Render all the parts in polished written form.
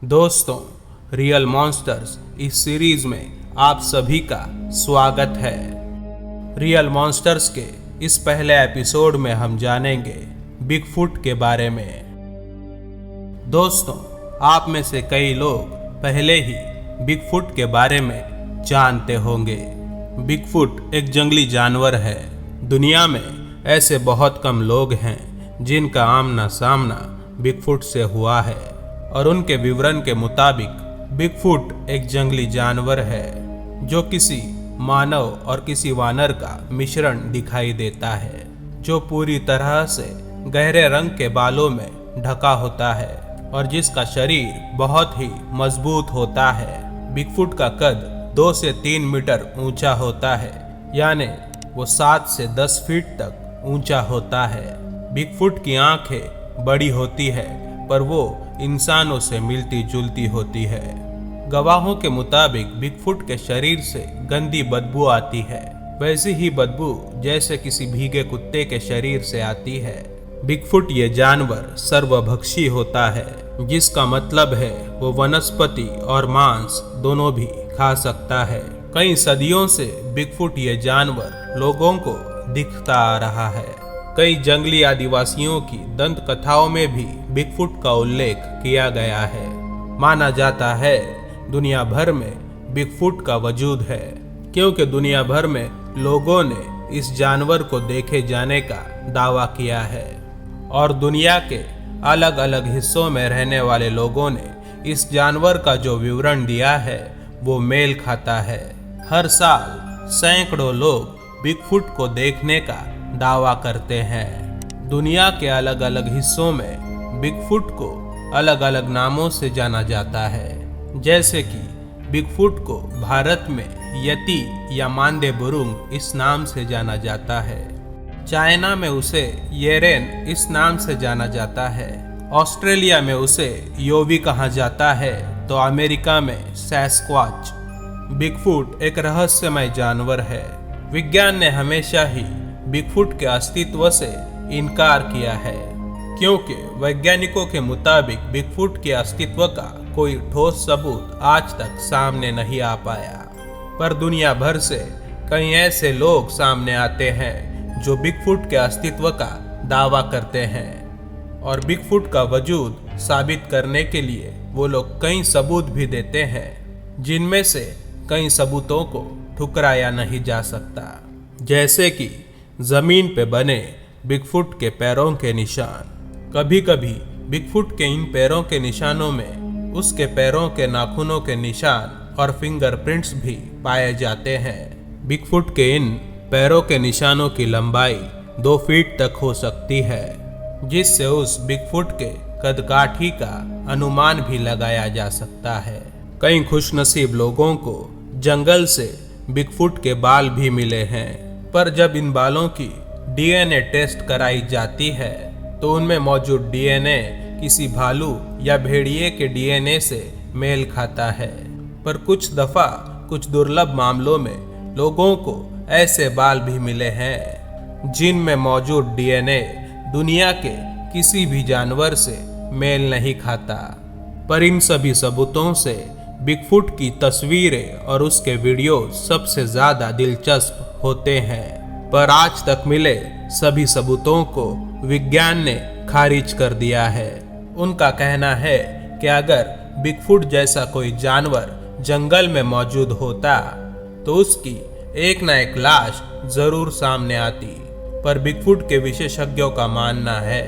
दोस्तों, real monsters इस series में आप सभी का स्वागत है। रियल मॉन्स्टर्स के इस पहले एपिसोड में हम जानेंगे बिगफुट के बारे में। दोस्तों, आप में से कई लोग पहले ही बिगफुट के बारे में जानते होंगे। बिगफुट एक जंगली जानवर है। दुनिया में ऐसे बहुत कम लोग हैं जिनका आमना सामना बिगफुट से हुआ है और उनके विवरण के मुताबिक बिगफुट एक जंगली जानवर है जो किसी मानव और किसी वानर का मिश्रण दिखाई देता है, जो पूरी तरह से गहरे रंग के बालों में ढका होता है और जिसका शरीर बहुत ही मजबूत होता है। बिगफुट का कद 2 से 3 मीटर ऊंचा होता है, यानी वो 7 से 10 फीट तक ऊंचा होता है। बिगफुट की आंखें बड़ी होती है पर वो इंसानों से मिलती जुलती होती है। गवाहों के मुताबिक बिगफुट के शरीर से गंदी बदबू आती है, वैसी ही बदबू जैसे किसी भीगे कुत्ते के शरीर से आती है। बिगफुट ये जानवर सर्वभक्षी होता है, जिसका मतलब है वो वनस्पति और मांस दोनों भी खा सकता है। कई सदियों से बिगफुट ये जानवर लोगों को दिखता आ रहा है। कई जंगली आदिवासियों की दंत कथाओं में भी बिगफुट का उल्लेख किया गया है। माना जाता है दुनिया भर में बिगफुट का वजूद है, क्योंकि दुनिया भर में लोगों ने इस जानवर को देखे जाने का दावा किया है और दुनिया के अलग अलग हिस्सों में रहने वाले लोगों ने इस जानवर का जो विवरण दिया है वो मेल खाता है। हर साल सैकड़ों लोग बिगफुट को देखने का दावा करते हैं। दुनिया के अलग अलग हिस्सों में बिगफुट को अलग अलग नामों से जाना जाता है, जैसे कि बिगफुट को भारत में यति या मांदे बुरुंग इस नाम से जाना जाता है। चाइना में उसे येरेन इस नाम से जाना जाता है। ऑस्ट्रेलिया में उसे योवी कहा जाता है, तो अमेरिका में सैस्क्वाच। बिगफुट एक रहस्यमय जानवर है। विज्ञान ने हमेशा ही बिगफुट के अस्तित्व से इनकार किया है, क्योंकि वैज्ञानिकों के मुताबिक बिगफुट के अस्तित्व का कोई ठोस सबूत आज तक सामने नहीं आ पाया। पर दुनिया भर से कई ऐसे लोग सामने आते हैं जो बिगफुट के अस्तित्व का दावा करते हैं और बिगफुट का वजूद साबित करने के लिए वो लोग कई सबूत भी देते हैं, जिनमें से कई सबूतों को ठुकराया नहीं जा सकता, जैसे कि जमीन पे बने बिगफुट के पैरों के निशान। कभी कभी बिगफुट के इन पैरों के निशानों में उसके पैरों के नाखूनों के निशान और फिंगरप्रिंट्स भी पाए जाते हैं। बिगफुट के इन पैरों के निशानों की लंबाई 2 फीट तक हो सकती है, जिससे उस बिगफुट के कदकाठी का अनुमान भी लगाया जा सकता है। कई खुशनसीब लोगों को जंगल से बिगफुट के बाल भी मिले हैं, पर जब इन बालों की डीएनए टेस्ट कराई जाती है तो उनमें मौजूद डीएनए किसी भालू या भेड़िए के डीएनए से मेल खाता है। पर कुछ दफा कुछ दुर्लभ मामलों में लोगों को ऐसे बाल भी मिले हैं जिनमें मौजूद डीएनए दुनिया के किसी भी जानवर से मेल नहीं खाता। पर इन सभी सबूतों से बिगफुट की तस्वीरें और उसके वीडियो सबसे ज्यादा दिलचस्प होते हैं। पर आज तक मिले सभी सबूतों को विज्ञान ने खारिज कर दिया है। उनका कहना है कि अगर बिगफुट जैसा कोई जानवर जंगल में मौजूद होता तो उसकी एक न एक लाश जरूर सामने आती। पर बिगफुट के विशेषज्ञों का मानना है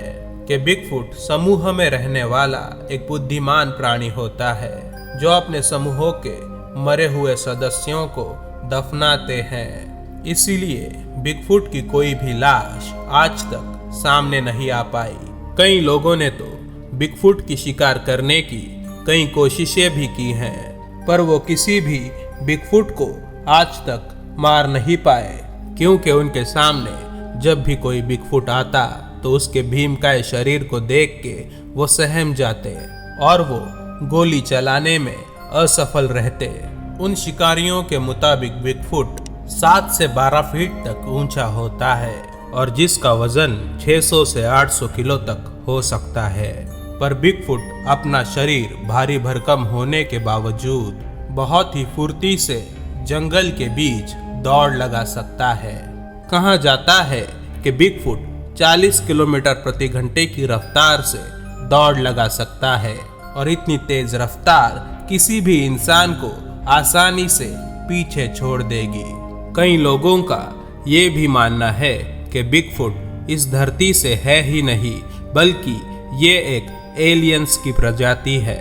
कि बिगफुट समूह में रहने वाला एक बुद्धिमान प्राणी होता है जो अपने समूहों के मरे हुए सदस्यों को दफनाते हैं। इसीलिए बिगफुट की कोई भी लाश आज तक सामने नहीं आ पाई। कई लोगों ने तो बिगफुट की शिकार करने की कई कोशिशें भी की हैं, पर वो किसी भी बिगफुट को आज तक मार नहीं पाए, क्योंकि उनके सामने जब भी कोई बिगफुट आता तो उसके भीमकाय शरीर को देख के वो सहम जाते और वो गोली चलाने में असफल रहते। उन शिकारियों के मुताबिक बिगफुट 7 से 12 फीट तक ऊंचा होता है और जिसका वजन 600 से 800 किलो तक हो सकता है। पर बिगफुट अपना शरीर भारी भरकम होने के बावजूद बहुत ही फुर्ती से जंगल के बीच दौड़ लगा सकता है। कहा जाता है कि बिगफुट 40 किलोमीटर प्रति घंटे की रफ्तार से दौड़ लगा सकता है और इतनी तेज रफ्तार किसी भी इंसान को आसानी से पीछे छोड़ देगी। कई लोगों का ये भी मानना है कि बिगफुट इस धरती से है ही नहीं, बल्कि ये एक एलियंस की प्रजाति है,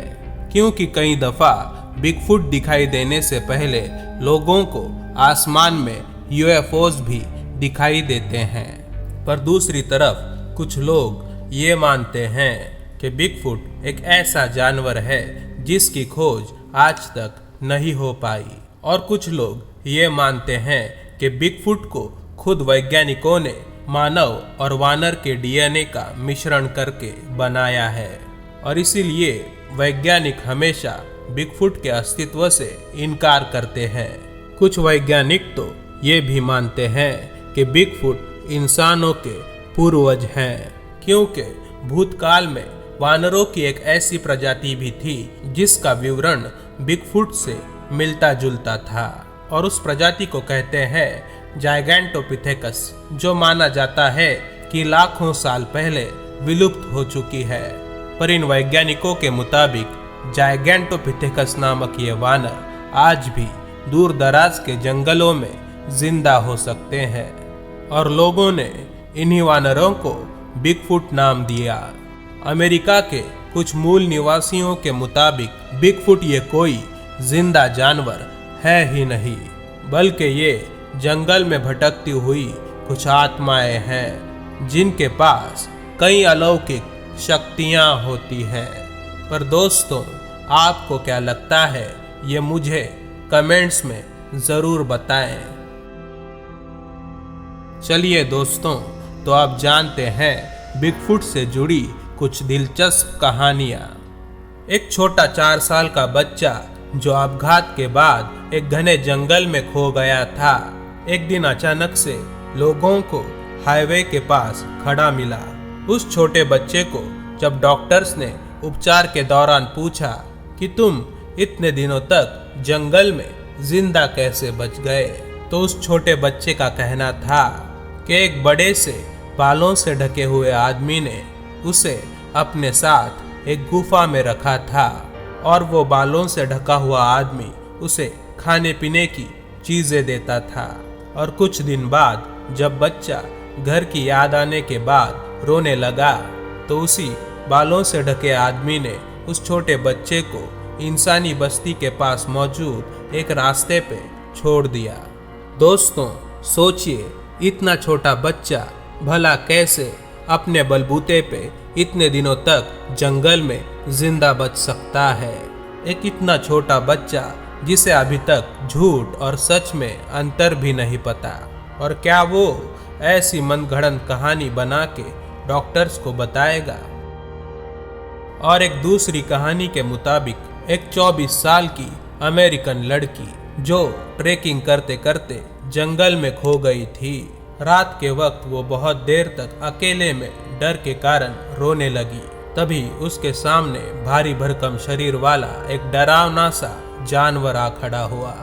क्योंकि कई दफा बिगफुट दिखाई देने से पहले लोगों को आसमान में यूएफओज भी दिखाई देते हैं। पर दूसरी तरफ कुछ लोग ये मानते हैं कि बिगफुट एक ऐसा जानवर है जिसकी खोज आज तक नहीं हो पाई, और कुछ लोग ये मानते हैं कि बिगफुट को खुद वैज्ञानिकों ने मानव और वानर के डीएनए का मिश्रण करके बनाया है, और इसीलिए वैज्ञानिक हमेशा बिगफुट के अस्तित्व से इनकार करते हैं। कुछ वैज्ञानिक तो ये भी मानते हैं कि बिगफुट इंसानों के पूर्वज हैं, क्योंकि भूतकाल में वानरों की एक ऐसी प्रजाति भी थी जिसका विवरण बिगफुट से मिलता जुलता था, और उस प्रजाति को कहते हैं जायगैंटोपिथेकस, जो माना जाता है कि लाखों साल पहले विलुप्त हो चुकी है। पर इन वैज्ञानिकों के मुताबिक जायगैंटोपिथेकस नामक ये वानर आज भी दूर दराज के जंगलों में जिंदा हो सकते हैं, और लोगों ने इन्हीं वानरों को बिगफुट नाम दिया। अमेरिका के कुछ मूल निवासियों के मुताबिक बिगफुट ये कोई जिंदा जानवर है ही नहीं, बल्कि ये जंगल में भटकती हुई कुछ आत्माएं हैं जिनके पास कई अलौकिक शक्तियां होती हैं। पर दोस्तों, आपको क्या लगता है, ये मुझे कमेंट्स में ज़रूर बताएं। चलिए दोस्तों, तो आप जानते हैं बिगफुट से जुड़ी कुछ दिलचस्प कहानियां। एक छोटा 4 साल का बच्चा जो अपघात के बाद एक घने जंगल में खो गया था, एक दिन अचानक से लोगों को हाईवे के पास खड़ा मिला। उस छोटे बच्चे को जब डॉक्टर्स ने उपचार के दौरान पूछा कि तुम इतने दिनों तक जंगल में जिंदा कैसे बच गए, तो उस छोटे बच्चे का कहना था कि एक बड़े से बालों से ढके हुए आदमी ने उसे अपने साथ एक गुफा में रखा था, और वो बालों से ढका हुआ आदमी उसे खाने पीने की चीजें देता था। और कुछ दिन बाद जब बच्चा घर की याद आने के बाद रोने लगा, तो उसी बालों से ढके आदमी ने उस छोटे बच्चे को इंसानी बस्ती के पास मौजूद एक रास्ते पे छोड़ दिया। दोस्तों, सोचिए, इतना छोटा बच्चा भला कैसे अपने बलबूते पे इतने दिनों तक जंगल में जिंदा बच सकता है। एक इतना छोटा बच्चा जिसे अभी तक झूठ और सच में अंतर भी नहीं पता, और क्या वो ऐसी मनगढ़ंत कहानी बना के डॉक्टर्स को बताएगा। और एक दूसरी कहानी के मुताबिक एक 24 साल की अमेरिकन लड़की जो ट्रेकिंग करते करते जंगल में खो गई थी। रात के वक्त वो बहुत देर तक अकेले में डर के कारण रोने लगी। तभी उसके सामने भारी भरकम शरीर वाला एक डरावना सा जानवर आ खड़ा हुआ,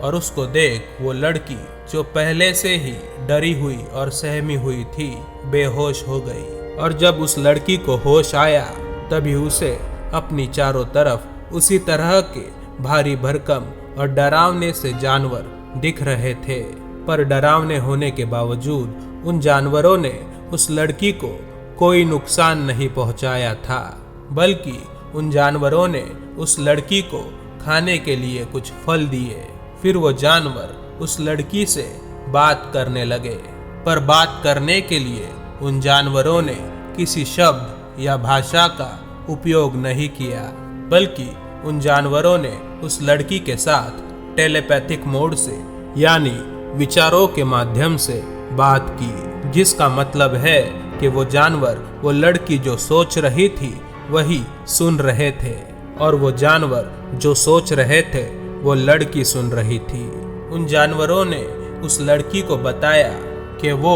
और उसको देख वो लड़की जो पहले से ही डरी हुई और सहमी हुई थी बेहोश हो गई। और जब उस लड़की को होश आया, तभी उसे अपनी चारों तरफ उसी तरह के भारी भरकम और डरावने से जानवर दिख रहे थे। पर डरावने होने के बावजूद उन जानवरों ने उस लड़की को कोई नुकसान नहीं पहुंचाया था, बल्कि उन जानवरों ने उस लड़की को खाने के लिए कुछ फल दिए। फिर वो जानवर उस लड़की से बात करने लगे, पर बात करने के लिए उन जानवरों ने किसी शब्द या भाषा का उपयोग नहीं किया, बल्कि उन जानवरों ने उस लड़की के साथ टेलीपैथिक मोड से यानी विचारों के माध्यम से बात की, जिसका मतलब है कि वो जानवर वो लड़की जो सोच रही थी वही सुन रहे थे, और वो जानवर जो सोच रहे थे वो लड़की सुन रही थी। उन जानवरों ने उस लड़की को बताया कि वो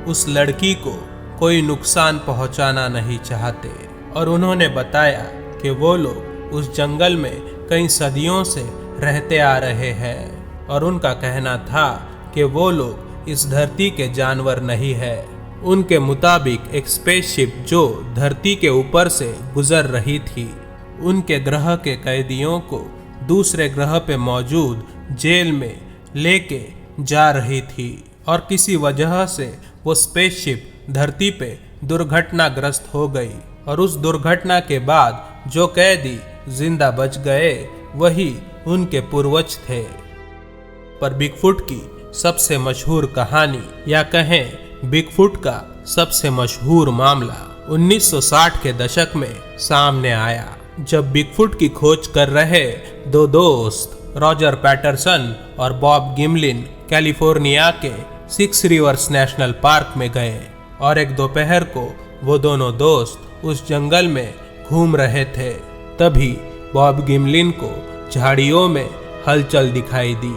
उस लड़की को कोई नुकसान पहुंचाना नहीं चाहते, और उन्होंने बताया कि वो लोग उस जंगल में कई सदियों से रहते आ रहे हैं और उनका कहना था कि वो लोग इस धरती के जानवर नहीं है। उनके मुताबिक एक स्पेसशिप जो धरती के ऊपर से गुजर रही थी, उनके ग्रह के कैदियों को दूसरे ग्रह पे मौजूद जेल में लेके जा रही थी और किसी वजह से वो स्पेसशिप धरती पे दुर्घटनाग्रस्त हो गई और उस दुर्घटना के बाद जो कैदी जिंदा बच गए वही उनके पूर्वज थे। पर बिगफुट की सबसे मशहूर कहानी या कहें बिगफुट का सबसे मशहूर मामला 1960 के दशक में सामने आया, जब बिगफुट की खोज कर रहे दो दोस्त रॉजर पैटरसन और बॉब गिमलिन कैलिफोर्निया के 6 रिवर्स नेशनल पार्क में गए और एक दोपहर को वो दोनों दोस्त उस जंगल में घूम रहे थे। तभी बॉब गिमलिन को झाड़ियों में हलचल दिखाई दी।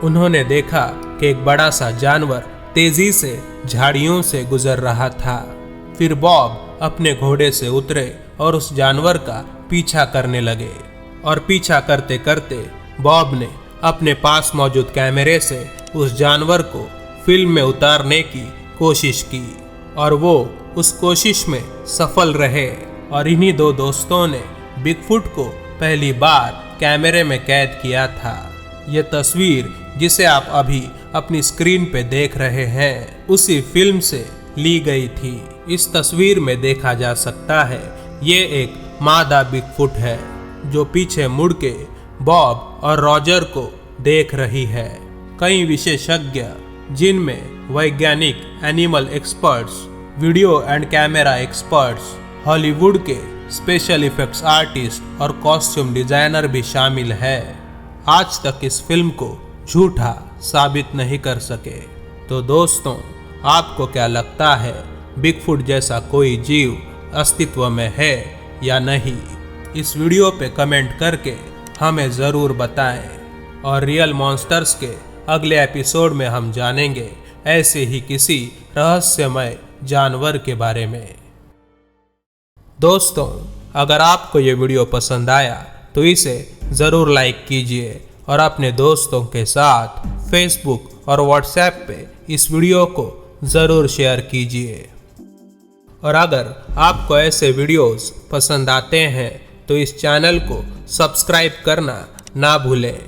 उन्होंने देखा कि एक बड़ा सा जानवर तेजी से झाड़ियों से गुजर रहा था। फिर बॉब अपने घोड़े से उतरे और उस जानवर का पीछा करने लगे और पीछा करते करते बॉब ने अपने पास मौजूद कैमरे से उस जानवर को फिल्म में उतारने की कोशिश की और वो उस कोशिश में सफल रहे और इन्हीं दो दोस्तों ने बिगफुट को पहली बार कैमरे में कैद किया था। ये तस्वीर जिसे आप अभी अपनी स्क्रीन पे देख रहे हैं उसी फिल्म से ली गई थी। इस तस्वीर में देखा जा सकता है ये एक मादा बिगफुट है जो पीछे मुड़ के बॉब और रॉजर को देख रही है। कई विशेषज्ञ जिनमें वैज्ञानिक, animal experts, video and camera experts, Hollywood के स्पेशल इफेक्ट्स आर्टिस्ट और कॉस्ट्यूम डिजाइनर भी शामिल है, आज तक इस फिल्म को झूठा साबित नहीं कर सके। तो दोस्तों, आपको क्या लगता है बिगफुट जैसा कोई जीव अस्तित्व में है या नहीं? इस वीडियो पे कमेंट करके हमें ज़रूर बताएं और रियल मॉन्स्टर्स के अगले एपिसोड में हम जानेंगे ऐसे ही किसी रहस्यमय जानवर के बारे में। दोस्तों, अगर आपको ये वीडियो पसंद आया तो इसे ज़रूर लाइक कीजिए और अपने दोस्तों के साथ फेसबुक और व्हाट्सएप पे इस वीडियो को ज़रूर शेयर कीजिए। और अगर आपको ऐसे वीडियोस पसंद आते हैं तो इस चैनल को सब्सक्राइब करना ना भूलें।